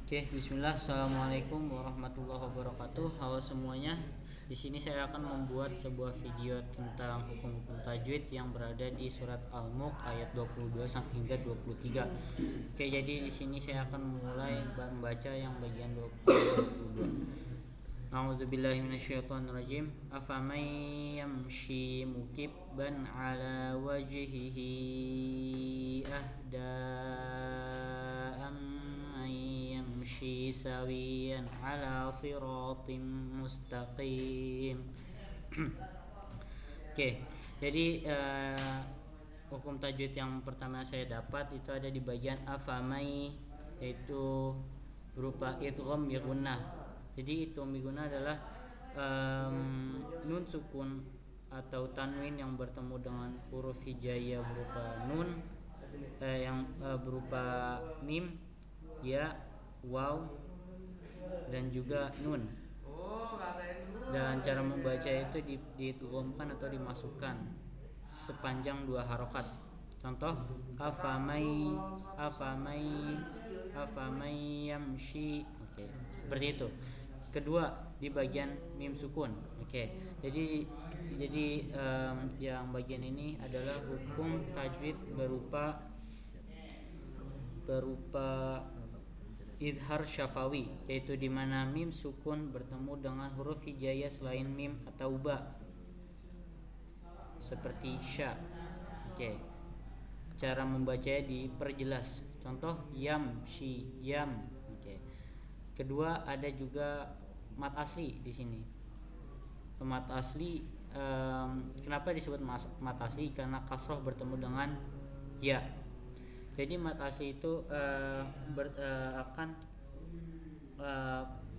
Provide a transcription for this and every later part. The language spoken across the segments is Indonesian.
Oke, Bismillah. Assalamualaikum warahmatullahi wabarakatuh. Halo semuanya. Di sini saya akan membuat sebuah video tentang hukum-hukum tajwid yang berada di surat Al-Mulk ayat 22 hingga 23. Oke, jadi di sini saya akan mulai membaca yang bagian 22. A'udzubillahi minasyaitonirrajim. Afaman yamshi mukibban ala wajhihi ahda amman yamshi sawiyan ala siratim mustaqim. Oke, jadi hukum tajwid yang pertama saya dapat itu ada di bagian afamai, yaitu berupa idgham bi gunnah. Jadi itu miguna adalah nun sukun atau tanwin yang bertemu dengan huruf hijaiyah berupa nun, yang berupa mim, ya, waw, dan juga nun. Dan cara membaca itu diidghamkan atau dimasukkan sepanjang 2 harokat. Contoh afamai yamshi. Oke, seperti itu. Kedua di bagian mim sukun. Oke. Jadi yang bagian ini adalah hukum tajwid berupa idhar syafawi, yaitu di mana mim sukun bertemu dengan huruf hijaiyah selain mim atau ba, seperti sya. Oke. Cara membacanya diperjelas. Contoh yam, shi, yam. Oke. Kedua ada juga mat asli di sini. Mat asli, kenapa disebut mat asli? Karena kasroh bertemu dengan ya. Jadi mat asli itu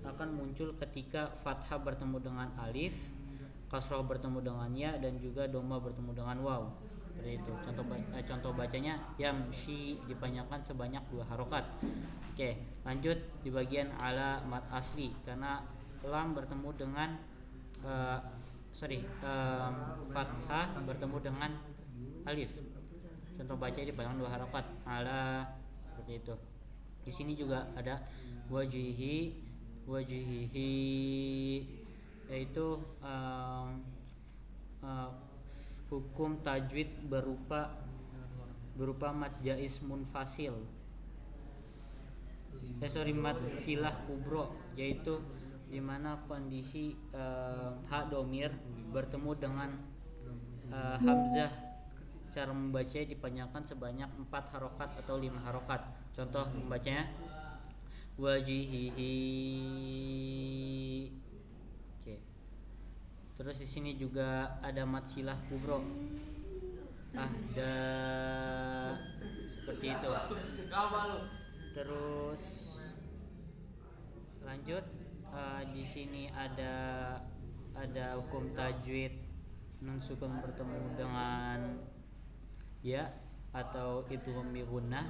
akan muncul ketika fathah bertemu dengan alif, kasroh bertemu dengan ya, dan juga doma bertemu dengan waw. Seperti itu. Contoh bacanya yamshi dipanjangkan sebanyak 2 harokat. Oke, lanjut di bagian ala mat asli, karena lam bertemu dengan fathah bertemu dengan alif. Contoh baca dipanjangkan 2 harokat ala, seperti itu. Di sini juga ada wajihi, yaitu hukum tajwid berupa mad jaiz munfasil. Mad silah kubro, yaitu di mana kondisi ha domir bertemu dengan hamzah. Cara membacanya dipanjangkan sebanyak 4 harokat atau 5 harokat. Contoh membacanya wajihihi. Oke. Terus di sini juga ada mad silah kubro, ahda, seperti itu. Terus lanjut, di sini ada hukum tajwid nun sukun bertemu dengan ya atau idgham bi gunnah.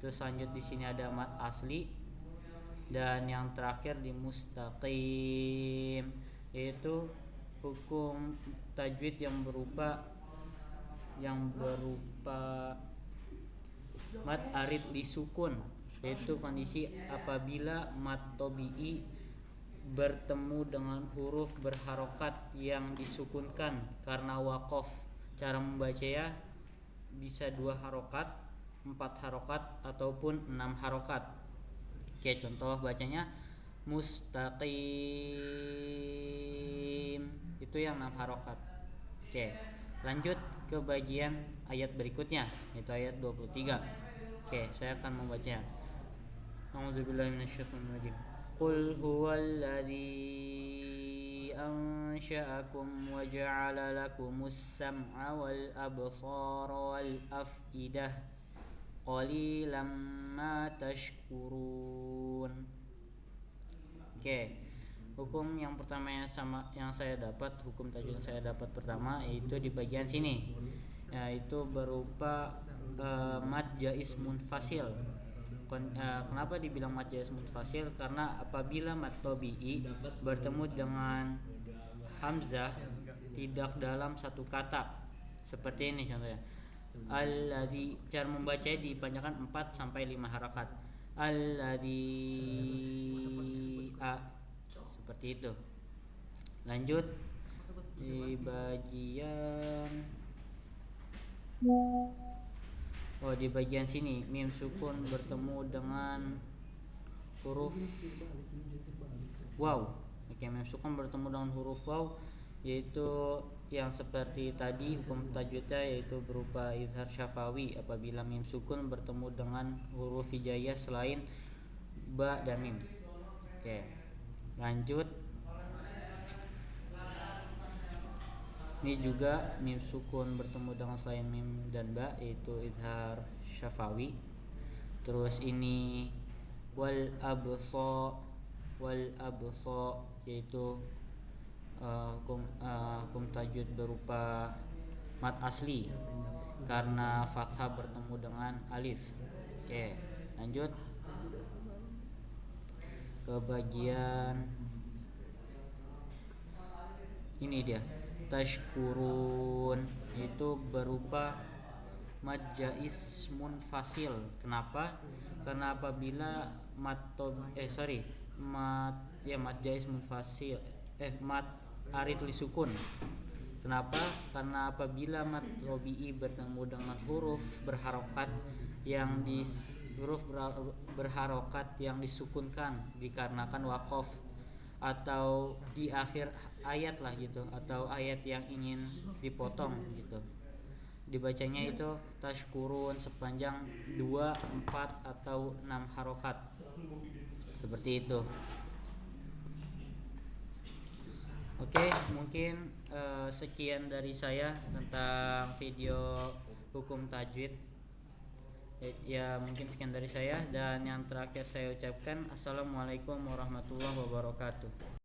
Terus lanjut di sini ada mat asli, dan yang terakhir di mustaqim, yaitu hukum tajwid yang berupa mad arid disukun, yaitu kondisi apabila mad tabi'i bertemu dengan huruf berharokat yang disukunkan karena waqaf. Cara membacanya bisa 2 harokat, 4 harokat, ataupun 6 harokat. Oke, contoh bacanya mustaqim, itu yang 6 harokat. Oke, lanjut ke bagian ayat berikutnya, yaitu ayat 23. Oke, saya akan membacanya. A'udzubillahi minasyaitonirrajim. Qul huwallazi ansha'akum wa ja'ala lakumus sam'a wal absara wal af'idah qalilan ma tashkurun. Oke. Hukum yang pertama yang saya dapat, hukum tajwid yang saya dapat pertama, yaitu di bagian sini, yaitu berupa mad jaiz munfasil. Kenapa dibilang mad jaiz munfasil? Karena apabila mad tabi'i bertemu dengan hamzah tidak dalam satu kata, seperti ini contohnya. Alladzi, cara membacanya dipanjangkan 4 sampai 5 harakat. alladzi seperti itu. Lanjut di bagian sini mim sukun bertemu dengan huruf waw. Oke, mim sukun bertemu dengan huruf waw, yaitu yang seperti tadi hukum tajwidnya, yaitu berupa izhar syafawi apabila mim sukun bertemu dengan huruf hijaiyah selain ba dan mim. Oke, lanjut. Ini juga mim sukun bertemu dengan selain mim dan ba, yaitu izhar syafawi. Terus ini wal abso, yaitu hukum tajwid berupa mat asli karena fathah bertemu dengan alif. Oke, lanjut ke bagian ini dia tashkurun, itu berupa mad jaiz munfasil. Kenapa? Karena apabila mad jaiz munfasil mad arid li sukun. Kenapa? Karena apabila mad robi'i bertemu dengan huruf berharokat yang disukunkan dikarenakan wakof atau di akhir ayat lah gitu, atau ayat yang ingin dipotong gitu, dibacanya itu tashkurun sepanjang 2, 4 atau 6 harokat seperti itu. Oke, mungkin sekian dari saya tentang video hukum tajwid. Ya, mungkin sekian dari saya, dan yang terakhir saya ucapkan assalamualaikum warahmatullahi wabarakatuh.